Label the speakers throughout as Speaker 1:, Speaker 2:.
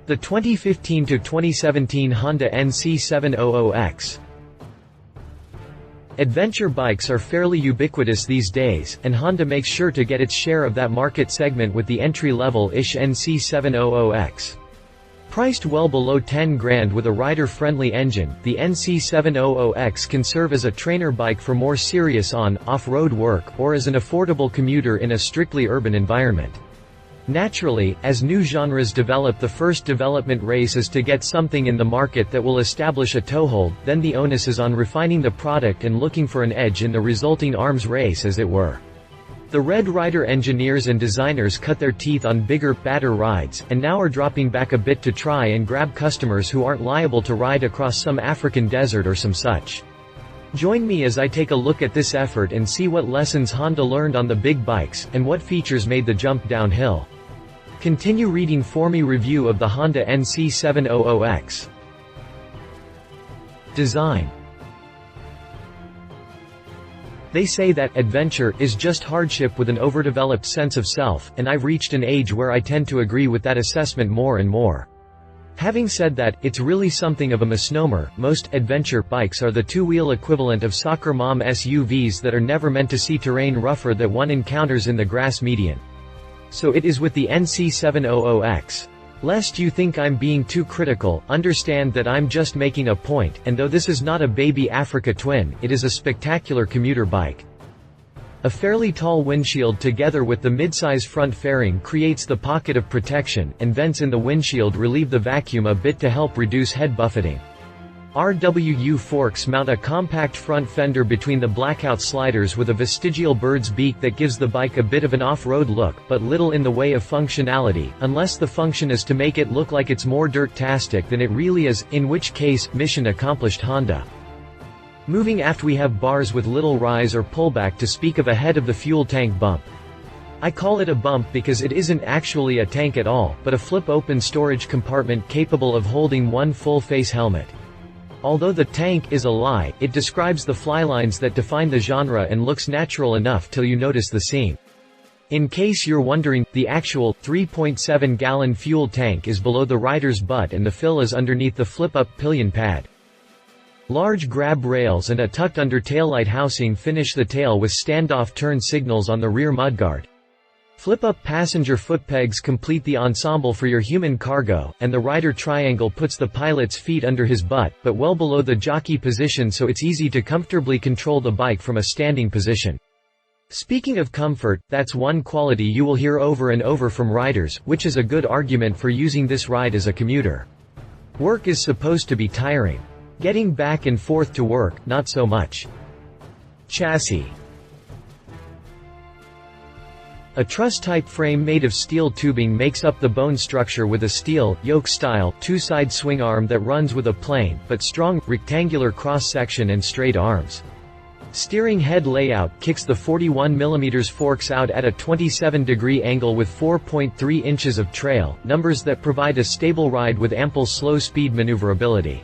Speaker 1: The 2015 to 2017 Honda NC700X. Adventure bikes are fairly ubiquitous these days, and Honda makes sure to get its share of that market segment with the entry-level-ish NC700X. Priced well below 10 grand with a rider-friendly engine, the NC700X can serve as a trainer bike for more serious on-off-road work, or as an affordable commuter in a strictly urban environment. Naturally, as new genres develop, the first development race is to get something in the market that will establish a toehold, then the onus is on refining the product and looking for an edge in the resulting arms race, as it were. The Red Rider engineers and designers cut their teeth on bigger, badder rides, and now are dropping back a bit to try and grab customers who aren't liable to ride across some African desert or some such. Join me as I take a look at this effort and see what lessons Honda learned on the big bikes, and what features made the jump downhill. Continue reading for me. Review of the Honda NC700X. Design. They say that adventure is just hardship with an overdeveloped sense of self, and I've reached an age where I tend to agree with that assessment more and more. Having said that, it's really something of a misnomer. Most adventure bikes are the two-wheel equivalent of soccer mom SUVs that are never meant to see terrain rougher that one encounters in the grass median. So it is with the NC700X. Lest you think I'm being too critical, understand that I'm just making a point, and though this is not a baby Africa Twin, it is a spectacular commuter bike. A fairly tall windshield together with the midsize front fairing creates the pocket of protection, and vents in the windshield relieve the vacuum a bit to help reduce head buffeting. RWU forks mount a compact front fender between the blackout sliders with a vestigial bird's beak that gives the bike a bit of an off-road look, but little in the way of functionality, unless the function is to make it look like it's more dirt-tastic than it really is, in which case, mission accomplished. Honda. Moving aft we have bars with little rise or pullback to speak of ahead of the fuel tank bump. I call it a bump because it isn't actually a tank at all, but a flip-open storage compartment capable of holding one full-face helmet. Although the tank is a lie, it describes the flylines that define the genre and looks natural enough till you notice the seam. In case you're wondering, the actual 3.7-gallon fuel tank is below the rider's butt and the fill is underneath the flip-up pillion pad. Large grab rails and a tucked-under taillight housing finish the tail with standoff turn signals on the rear mudguard. Flip-up passenger footpegs complete the ensemble for your human cargo, and the rider triangle puts the pilot's feet under his butt, but well below the jockey position, so it's easy to comfortably control the bike from a standing position. Speaking of comfort, that's one quality you will hear over and over from riders, which is a good argument for using this ride as a commuter. Work is supposed to be tiring. Getting back and forth to work, not so much. Chassis. A truss-type frame made of steel tubing makes up the bone structure with a steel, yoke-style, two-side swing arm that runs with a plain, but strong, rectangular cross-section and straight arms. Steering head layout kicks the 41mm forks out at a 27-degree angle with 4.3 inches of trail, numbers that provide a stable ride with ample slow-speed maneuverability.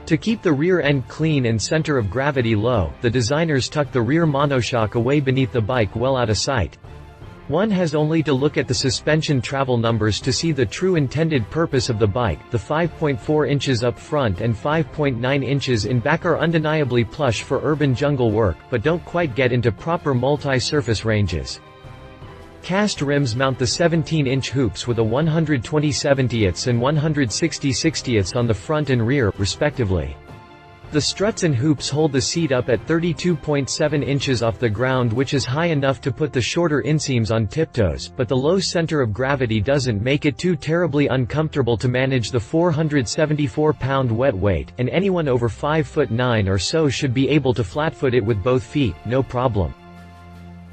Speaker 1: To keep the rear end clean and center of gravity low, the designers tuck the rear monoshock away beneath the bike well out of sight. One has only to look at the suspension travel numbers to see the true intended purpose of the bike. The 5.4 inches up front and 5.9 inches in back are undeniably plush for urban jungle work, but don't quite get into proper multi-surface ranges. Cast rims mount the 17-inch hoops with a 120/70ths and 160/60ths on the front and rear, respectively. The struts and hoops hold the seat up at 32.7 inches off the ground, which is high enough to put the shorter inseams on tiptoes, but the low center of gravity doesn't make it too terribly uncomfortable to manage the 474-pound wet weight, and anyone over 5'9" or so should be able to flatfoot it with both feet, no problem.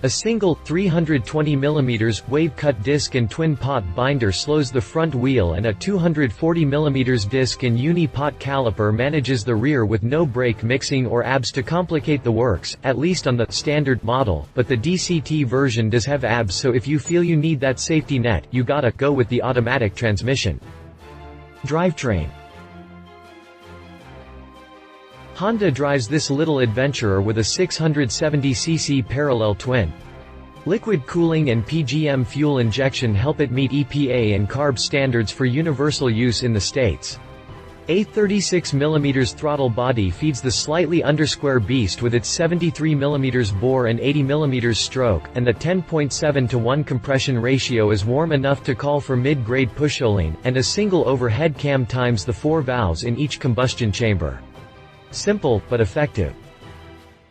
Speaker 1: A single, 320mm wave-cut disc and twin-pot binder slows the front wheel, and a 240mm disc and uni-pot caliper manages the rear with no brake mixing or ABS to complicate the works, at least on the standard model, but the DCT version does have ABS, so if you feel you need that safety net, you gotta go with the automatic transmission. Drivetrain. Honda drives this little adventurer with a 670cc parallel twin. Liquid cooling and PGM fuel injection help it meet EPA and CARB standards for universal use in the States. A 36mm throttle body feeds the slightly undersquare beast with its 73mm bore and 80mm stroke, and the 10.7:1 compression ratio is warm enough to call for mid-grade pusholing, and a single overhead cam times the 4 valves in each combustion chamber. Simple, but effective.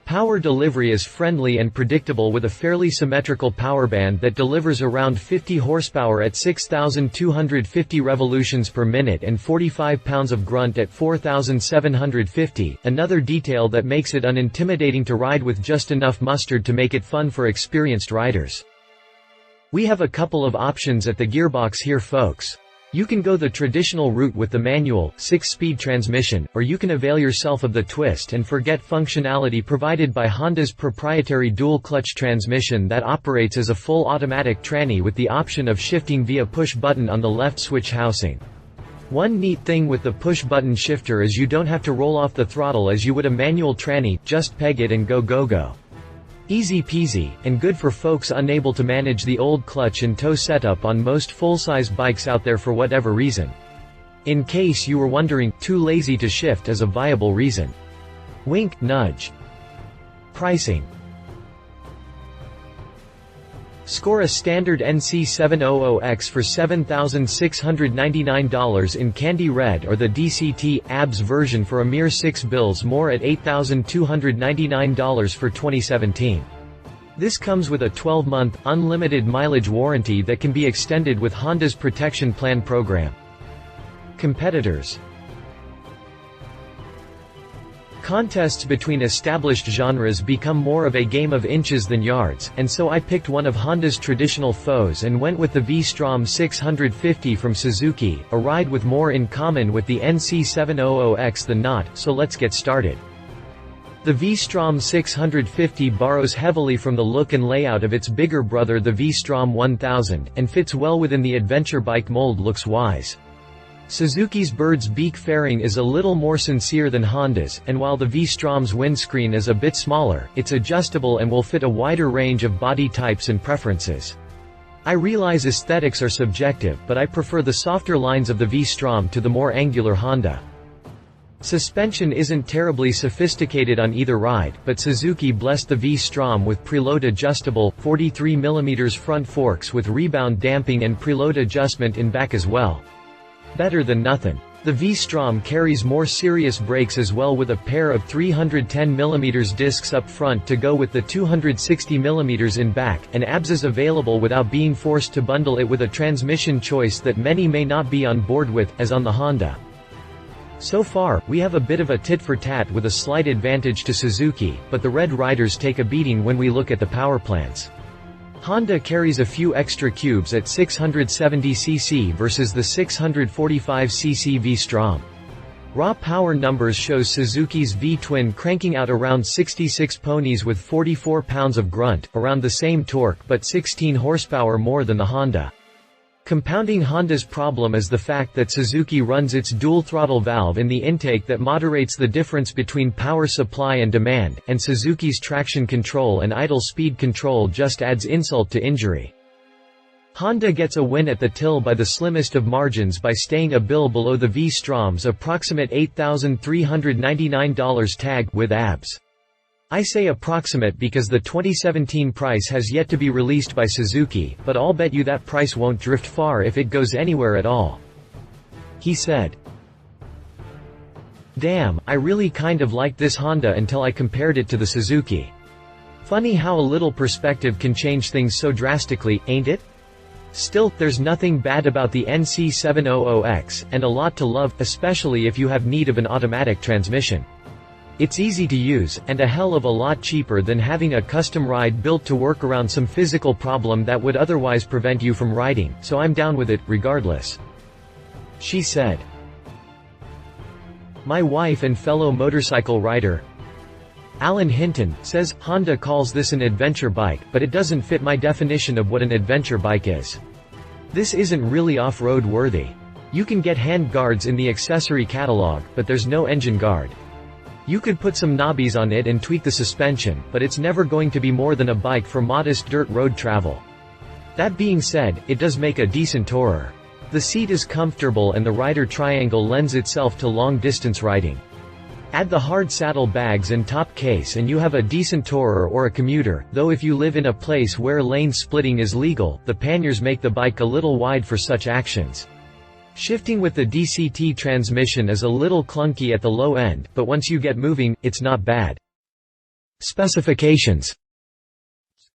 Speaker 1: Power delivery is friendly and predictable with a fairly symmetrical power band that delivers around 50 horsepower at 6,250 revolutions per minute and 45 pounds of grunt at 4,750, another detail that makes it unintimidating to ride with just enough mustard to make it fun for experienced riders. We have a couple of options at the gearbox here folks. You can go the traditional route with the manual, 6-speed transmission, or you can avail yourself of the twist and forget functionality provided by Honda's proprietary dual-clutch transmission that operates as a full automatic tranny with the option of shifting via push-button on the left switch housing. One neat thing with the push-button shifter is you don't have to roll off the throttle as you would a manual tranny, just peg it and go. Easy peasy, and good for folks unable to manage the old clutch and toe setup on most full-size bikes out there for whatever reason. In case you were wondering, too lazy to shift is a viable reason. Wink, nudge. Pricing. Score a standard NC700X for $7,699 in candy red or the DCT ABS version for a mere $6 more at $8,299 for 2017. This comes with a 12-month, unlimited mileage warranty that can be extended with Honda's Protection Plan program. Competitors. Contests between established genres become more of a game of inches than yards, and so I picked one of Honda's traditional foes and went with the V-Strom 650 from Suzuki, a ride with more in common with the NC700X than not, so let's get started. The V-Strom 650 borrows heavily from the look and layout of its bigger brother the V-Strom 1000, and fits well within the adventure bike mold looks-wise. Suzuki's bird's beak fairing is a little more sincere than Honda's, and while the V-Strom's windscreen is a bit smaller, it's adjustable and will fit a wider range of body types and preferences. I realize aesthetics are subjective, but I prefer the softer lines of the V-Strom to the more angular Honda. Suspension isn't terribly sophisticated on either ride, but Suzuki blessed the V-Strom with preload adjustable, 43mm front forks with rebound damping and preload adjustment in back as well. Better than nothing. The V-Strom carries more serious brakes as well with a pair of 310mm discs up front to go with the 260mm in back, and ABS is available without being forced to bundle it with a transmission choice that many may not be on board with, as on the Honda. So far, we have a bit of a tit-for-tat with a slight advantage to Suzuki, but the Red Riders take a beating when we look at the power plants. Honda carries a few extra cubes at 670cc versus the 645cc V-Strom. Raw power numbers shows Suzuki's V-twin cranking out around 66 ponies with 44 pounds of grunt, around the same torque but 16 horsepower more than the Honda. Compounding Honda's problem is the fact that Suzuki runs its dual-throttle valve in the intake that moderates the difference between power supply and demand, and Suzuki's traction control and idle speed control just adds insult to injury. Honda gets a win at the till by the slimmest of margins by staying a bill below the V-Strom's approximate $8,399 tag, with ABS. I say approximate because the 2017 price has yet to be released by Suzuki, but I'll bet you that price won't drift far if it goes anywhere at all. He said. Damn, I really kind of liked this Honda until I compared it to the Suzuki. Funny how a little perspective can change things so drastically, ain't it? Still, there's nothing bad about the NC700X, and a lot to love, especially if you have need of an automatic transmission. It's easy to use, and a hell of a lot cheaper than having a custom ride built to work around some physical problem that would otherwise prevent you from riding, so I'm down with it, regardless. She said. My wife and fellow motorcycle rider, Alan Hinton, says, Honda calls this an adventure bike, but it doesn't fit my definition of what an adventure bike is. This isn't really off-road worthy. You can get hand guards in the accessory catalog, but there's no engine guard. You could put some knobbies on it and tweak the suspension, but it's never going to be more than a bike for modest dirt road travel. That being said, it does make a decent tourer. The seat is comfortable and the rider triangle lends itself to long-distance riding. Add the hard saddle bags and top case and you have a decent tourer or a commuter, though if you live in a place where lane splitting is legal, the panniers make the bike a little wide for such actions. Shifting with the DCT transmission is a little clunky at the low end, but once you get moving, it's not bad. Specifications.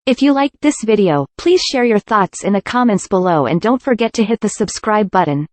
Speaker 2: If you liked this video, please share your thoughts in the comments below and don't forget to hit the subscribe button.